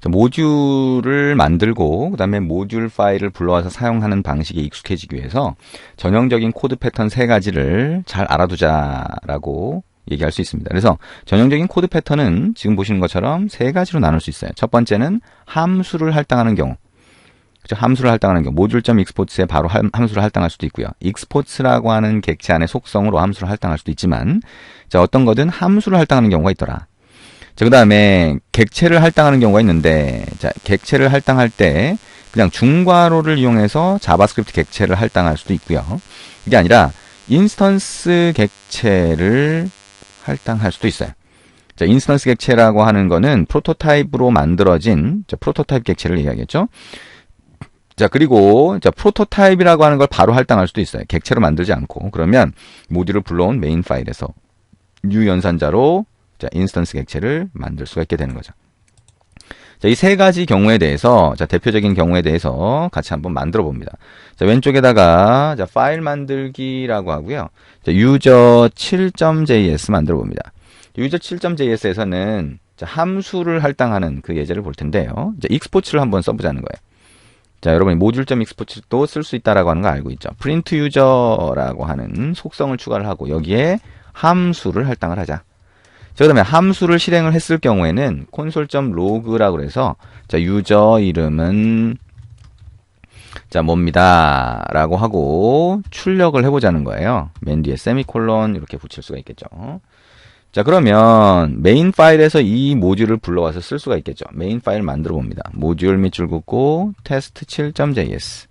자, 모듈을 만들고 그다음에 모듈 파일을 불러와서 사용하는 방식에 익숙해지기 위해서 전형적인 코드 패턴 세 가지를 잘 알아두자라고 얘기할 수 있습니다. 그래서 전형적인 코드 패턴은 지금 보시는 것처럼 세 가지로 나눌 수 있어요. 첫 번째는 함수를 할당하는 경우. 그죠? 함수를 할당하는 경우 모듈.export에 바로 함수를 할당할 수도 있고요. export라고 하는 객체 안의 속성으로 함수를 할당할 수도 있지만, 자, 어떤 거든 함수를 할당하는 경우가 있더라. 자, 그 다음에 객체를 할당하는 경우가 있는데, 자, 객체를 할당할 때 그냥 중괄호를 이용해서 자바스크립트 객체를 할당할 수도 있고요. 이게 아니라 인스턴스 객체를 할당할 수도 있어요. 자, 인스턴스 객체라고 하는 거는 프로토타입으로 만들어진, 자, 프로토타입 객체를 얘기하겠죠. 자, 그리고 자, 프로토타입이라고 하는 걸 바로 할당할 수도 있어요. 객체로 만들지 않고. 그러면 모듈을 불러온 메인 파일에서 new 연산자로 자, 인스턴스 객체를 만들 수가 있게 되는 거죠. 자, 이 세 가지 경우에 대해서, 자, 대표적인 경우에 대해서 같이 한번 만들어 봅니다. 자, 왼쪽에다가, 자, 파일 만들기라고 하고요. 자, user7.js 만들어 봅니다. user7.js에서는 자, 함수를 할당하는 그 예제를 볼 텐데요. 자, export를 한번 써보자는 거예요. 자, 여러분이 모듈.export도 쓸 수 있다라고 하는 거 알고 있죠. print user라고 하는 속성을 추가를 하고 여기에 함수를 할당을 하자. 자, 그 다음에 함수를 실행을 했을 경우에는 console.log라고 해서 자, 유저 이름은 자, 뭡니다 라고 하고 출력을 해보자는 거예요. 맨 뒤에 세미콜론 이렇게 붙일 수가 있겠죠. 자, 그러면 메인 파일에서 이 모듈을 불러와서 쓸 수가 있겠죠. 메인 파일 만들어 봅니다. 모듈 밑줄 긋고 test7.js.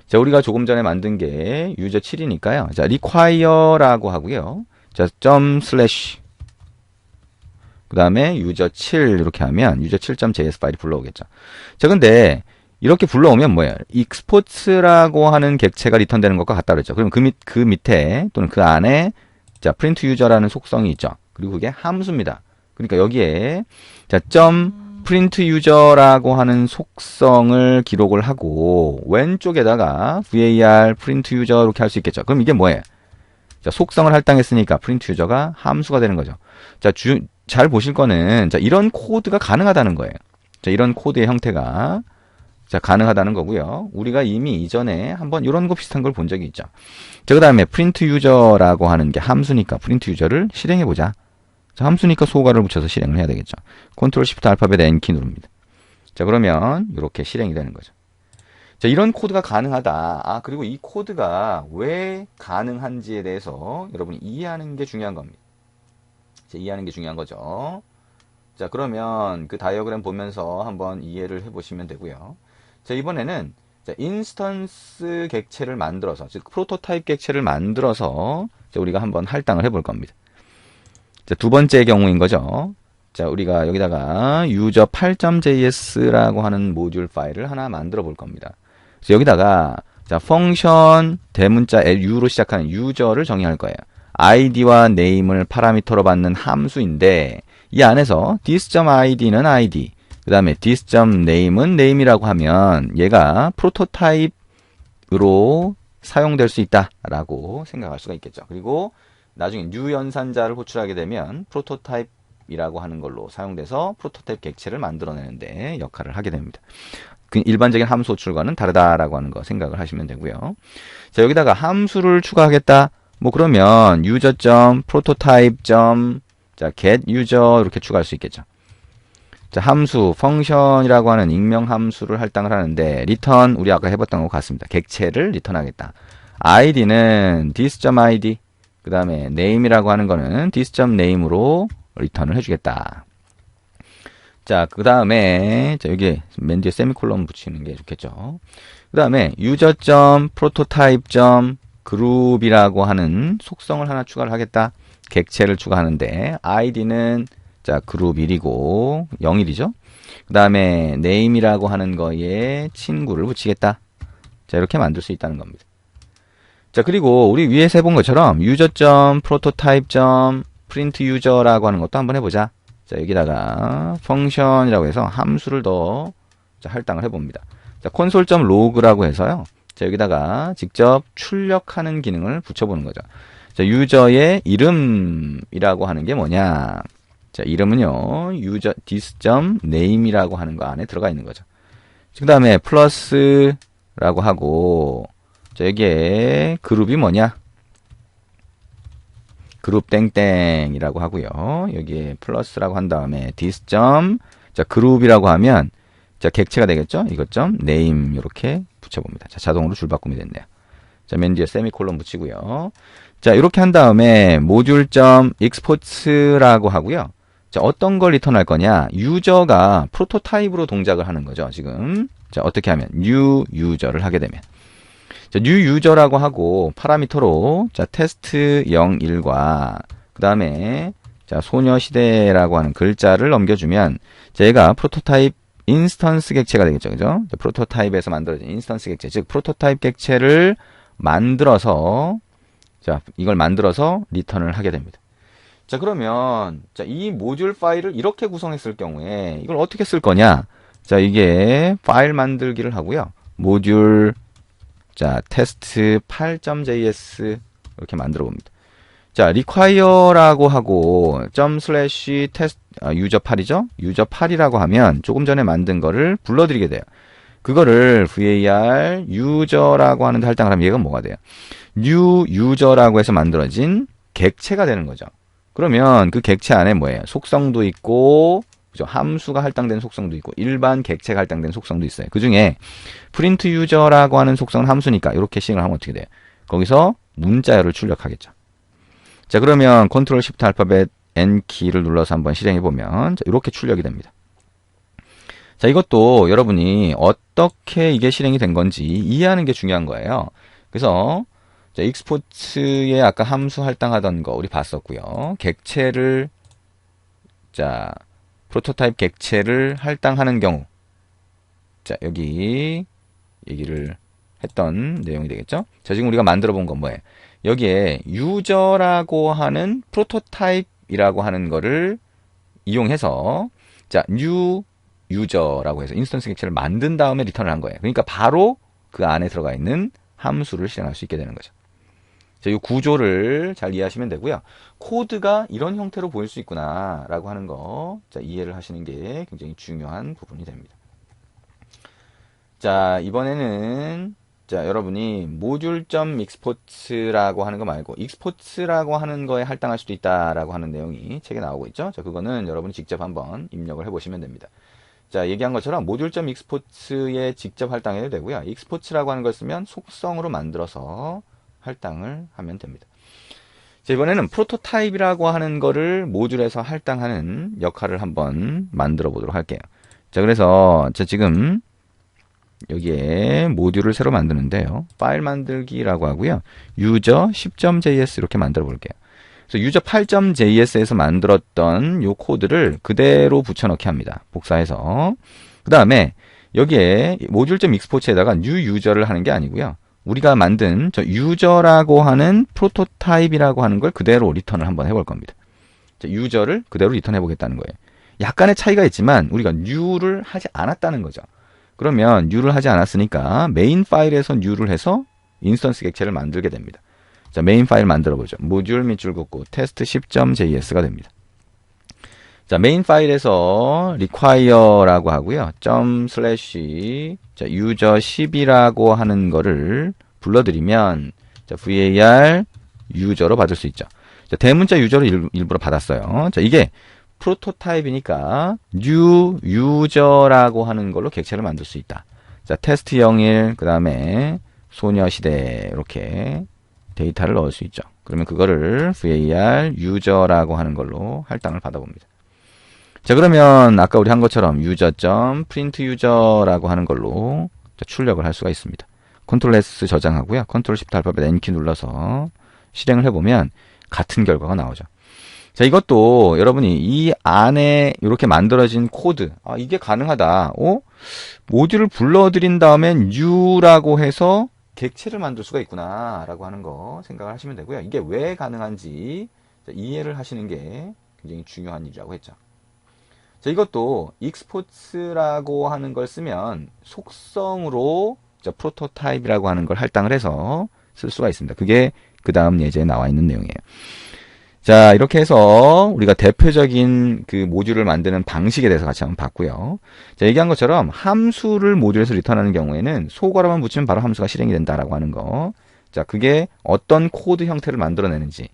자, 우리가 조금 전에 만든 게 유저 7이니까요. 자, require라고 하고요. 자, 그 다음에 유저 7 이렇게 하면 유저 7.js 파일이 불러오겠죠. 자, 근데 이렇게 불러오면 뭐예요? export라고 하는 객체가 리턴되는 것과 같다 그랬죠. 그럼 그 밑에 또는 그 안에 자, print user라는 속성이 있죠. 그리고 그게 함수입니다. 그러니까 여기에 자, print user라고 하는 속성을 기록을 하고 왼쪽에다가 var print user 이렇게 할 수 있겠죠. 그럼 이게 뭐예요? 자, 속성을 할당했으니까 print user가 함수가 되는 거죠. 자, 잘 보실 거는 자, 이런 코드가 가능하다는 거예요. 자, 이런 코드의 형태가 자, 가능하다는 거고요. 우리가 이미 이전에 한번 이런 거 비슷한 걸 본 적이 있죠. 자, 그 다음에 print user라고 하는 게 함수니까 print user를 실행해 보자. 자, 함수니까 소괄호를 붙여서 실행을 해야 되겠죠. Ctrl Shift 알파벳 N키 누릅니다. 자, 그러면 이렇게 실행이 되는 거죠. 자, 이런 코드가 가능하다. 아, 그리고 이 코드가 왜 가능한지에 대해서 여러분이 이해하는 게 중요한 겁니다. 자, 이해하는 게 중요한 거죠. 자, 그러면 그 다이어그램 보면서 한번 이해를 해보시면 되고요. 자, 이번에는 자, 인스턴스 객체를 만들어서, 즉 프로토타입 객체를 만들어서 자, 우리가 한번 할당을 해볼 겁니다. 자, 두 번째 경우인 거죠. 자, 우리가 여기다가 user8.js라고 하는 모듈 파일을 하나 만들어 볼 겁니다. 그래서 여기다가 자, 펑션 대문자 u로 시작하는 user를 정의할 거예요. id와 name을 파라미터로 받는 함수인데 이 안에서 this.id는 id, 그 다음에 this.name은 name이라고 하면 얘가 프로토타입으로 사용될 수 있다라고 생각할 수가 있겠죠. 그리고 나중에 new 연산자를 호출하게 되면 프로토타입이라고 하는 걸로 사용돼서 프로토타입 객체를 만들어내는데 역할을 하게 됩니다. 그 일반적인 함수 호출과는 다르다라고 하는 거 생각을 하시면 되고요. 자, 여기다가 함수를 추가하겠다. 뭐 그러면 user.prototype. 자, get user 이렇게 추가할 수 있겠죠. 자, 함수, 펑션이라고 하는 익명 함수를 할당을 하는데 return 우리 아까 해봤던 것 같습니다. 객체를 리턴하겠다. id는 this.id, 그 다음에 name이라고 하는 거는 this.name으로 리턴을 해주겠다. 자, 그 다음에 자, 여기 맨 뒤에 세미콜론 붙이는 게 좋겠죠. 그 다음에 user.prototype.group이라고 하는 속성을 하나 추가를 하겠다. 객체를 추가하는데 id는 자, 그룹 1이고 01이죠. 그 다음에 name이라고 하는 거에 친구를 붙이겠다. 자, 이렇게 만들 수 있다는 겁니다. 자, 그리고 우리 위에서 해본 것처럼 user.prototype.printuser라고 하는 것도 한번 해보자. 자, 여기다가 펑션이라고 해서 함수를 더 자, 할당을 해봅니다. 자, console.log라고 해서요. 자, 여기다가 직접 출력하는 기능을 붙여보는 거죠. 자, 유저의 이름이라고 하는 게 뭐냐? 자, 이름은요, user this.name이라고 하는 거 안에 들어가 있는 거죠. 그 다음에 플러스라고 하고, 자, 여기에 그룹이 뭐냐? 그룹 땡땡이라고 하고요. 여기에 플러스라고 한 다음에 this. 자, 그룹이라고 하면, 자, 객체가 되겠죠? 이것 점 name 이렇게 붙여봅니다. 자, 자동으로 줄 바꿈이 됐네요. 자, 맨 뒤에 세미콜론 붙이고요. 자, 이렇게 한 다음에 module.export라고 하고요. 자, 어떤 걸 리턴할 거냐? 유저가 프로토타입으로 동작을 하는 거죠, 지금. 자, 어떻게 하면? new user를 하게 되면. 자, new user라고 하고, 파라미터로, 자, 테스트 01과, 그 다음에, 자, 소녀시대라고 하는 글자를 넘겨주면, 자, 얘가 프로토타입 인스턴스 객체가 되겠죠, 그죠? 자, 프로토타입에서 만들어진 인스턴스 객체, 즉, 프로토타입 객체를 만들어서, 자, 이걸 만들어서 리턴을 하게 됩니다. 자, 그러면, 자, 이 모듈 파일을 이렇게 구성했을 경우에, 이걸 어떻게 쓸 거냐? 자, 이게 파일 만들기를 하고요. 모듈, 자, 테스트 8.js 이렇게 만들어 봅니다. 자, require라고 하고 ./test user8이죠? user8이라고 하면 조금 전에 만든 거를 불러들이게 돼요. 그거를 var user라고 하는데 할당을 하면 얘가 뭐가 돼요? new user라고 해서 만들어진 객체가 되는 거죠. 그러면 그 객체 안에 뭐예요? 속성도 있고, 그죠? 함수가 할당된 속성도 있고, 일반 객체가 할당된 속성도 있어요. 그 중에 print user라고 하는 속성은 함수니까 이렇게 시행을 하면 어떻게 돼요? 거기서 문자열을 출력하겠죠. 자, 그러면 컨트롤 시프트 알파벳 N 키를 눌러서 한번 실행해 보면 이렇게 출력이 됩니다. 자, 이것도 여러분이 어떻게 이게 실행이 된 건지 이해하는 게 중요한 거예요. 그래서 자, 익스포트에 아까 함수 할당하던 거 우리 봤었고요. 객체를, 자, 프로토타입 객체를 할당하는 경우, 자, 여기 얘기를 했던 내용이 되겠죠. 자, 지금 우리가 만들어 본 건 뭐예요? 여기에 유저라고 하는 프로토타입이라고 하는 거를 이용해서, 자, new user라고 해서 인스턴스 객체를 만든 다음에 리턴을 한 거예요. 그러니까 바로 그 안에 들어가 있는 함수를 실행할 수 있게 되는 거죠. 자, 이 구조를 잘 이해하시면 되고요. 코드가 이런 형태로 보일 수 있구나 라고 하는 거, 자, 이해를 하시는 게 굉장히 중요한 부분이 됩니다. 자, 이번에는 자, 여러분이 module.export라고 하는 거 말고 export라고 하는 거에 할당할 수도 있다라고 하는 내용이 책에 나오고 있죠. 자, 그거는 여러분이 직접 한번 입력을 해보시면 됩니다. 자, 얘기한 것처럼 module.export에 직접 할당해도 되고요. export라고 하는 걸 쓰면 속성으로 만들어서 할당을 하면 됩니다. 자, 이번에는 프로토타입이라고 하는 거를 모듈에서 할당하는 역할을 한번 만들어 보도록 할게요. 자, 그래서 자, 지금 여기에 모듈을 새로 만드는데요. 파일 만들기라고 하고요. user 10.js 이렇게 만들어 볼게요. 그래서 user 8.js에서 만들었던 요 코드를 그대로 붙여넣기 합니다. 복사해서. 그 다음에 여기에 module.export에다가 new user를 하는 게 아니고요. 우리가 만든 저 user라고 하는 프로토타입이라고 하는 걸 그대로 리턴을 한번 해볼 겁니다. 자, user를 그대로 리턴해 보겠다는 거예요. 약간의 차이가 있지만 우리가 new를 하지 않았다는 거죠. 그러면 new를 하지 않았으니까 메인 파일에서 new를 해서 인스턴스 객체를 만들게 됩니다. 자, 메인 파일 만들어 보죠. 모듈 밑줄 긋고 test 10.js가 됩니다. 자, 메인 파일에서 require라고 하고요. 자, user 10이라고 하는 거를 불러들이면 자, var user로 받을 수 있죠. 자, 대문자 유저를 일부러 받았어요. 자, 이게 프로토타입이니까 new user라고 하는 걸로 객체를 만들 수 있다. 자, 테스트 01, 그 다음에 소녀시대 이렇게 데이터를 넣을 수 있죠. 그러면 그거를 var user라고 하는 걸로 할당을 받아봅니다. 자, 그러면 아까 우리 한 것처럼 user.print user라고 하는 걸로 출력을 할 수가 있습니다. 컨트롤 S 저장하고요. 컨트롤 Shift 알파벳 N키 눌러서 실행을 해보면 같은 결과가 나오죠. 자, 이것도 여러분이 이 안에 이렇게 만들어진 코드, 아, 이게 가능하다. 모듈을 불러들인 다음에 new라고 해서 객체를 만들 수가 있구나 라고 하는 거 생각을 하시면 되고요. 이게 왜 가능한지 이해를 하시는 게 굉장히 중요한 일이라고 했죠. 자, 이것도 export라고 하는 걸 쓰면 속성으로 프로토타입이라고 하는 걸 할당을 해서 쓸 수가 있습니다. 그게 그 다음 예제에 나와 있는 내용이에요. 자, 이렇게 해서 우리가 대표적인 그 모듈을 만드는 방식에 대해서 같이 한번 봤고요. 자, 얘기한 것처럼 함수를 모듈에서 리턴하는 경우에는 소괄호만 붙이면 바로 함수가 실행이 된다라고 하는 거. 자, 그게 어떤 코드 형태를 만들어내는지.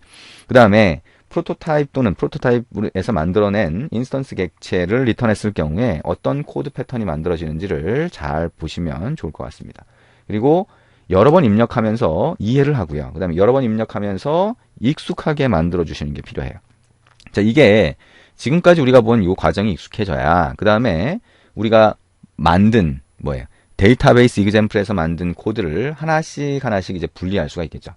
그 다음에 프로토타입 또는 프로토타입에서 만들어낸 인스턴스 객체를 리턴했을 경우에 어떤 코드 패턴이 만들어지는지를 잘 보시면 좋을 것 같습니다. 그리고 여러 번 입력하면서 이해를 하고요. 그 다음에 여러 번 입력하면서 익숙하게 만들어 주시는 게 필요해요. 자, 이게 지금까지 우리가 본 이 과정이 익숙해져야 그 다음에 우리가 만든 데이터베이스 이그젬플에서 만든 코드를 하나씩 이제 분리할 수가 있겠죠.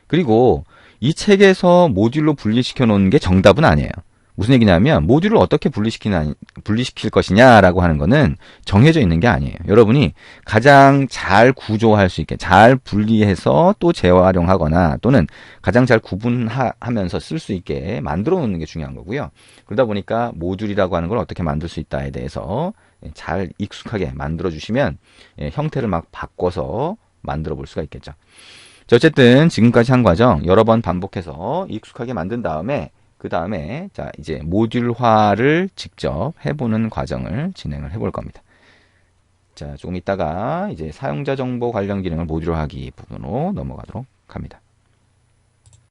그리고 이 책에서 모듈로 분리시켜 놓은 게 정답은 아니에요. 무슨 얘기냐면 모듈을 어떻게 분리시킬 것이냐라고 하는 거는 정해져 있는 게 아니에요. 여러분이 가장 잘 구조할 수 있게 잘 분리해서 또 재활용하거나 또는 가장 잘 구분하면서 쓸 수 있게 만들어 놓는 게 중요한 거고요. 그러다 보니까 모듈이라고 하는 걸 어떻게 만들 수 있다에 대해서 잘 익숙하게 만들어 주시면 형태를 막 바꿔서 만들어 볼 수가 있겠죠. 자, 어쨌든 지금까지 한 과정 여러 번 반복해서 익숙하게 만든 다음에 그 다음에 자 이제 모듈화를 직접 해보는 과정을 진행을 해볼 겁니다. 자, 조금 있다가 이제 사용자 정보 관련 기능을 모듈화하기 부분으로 넘어가도록 합니다.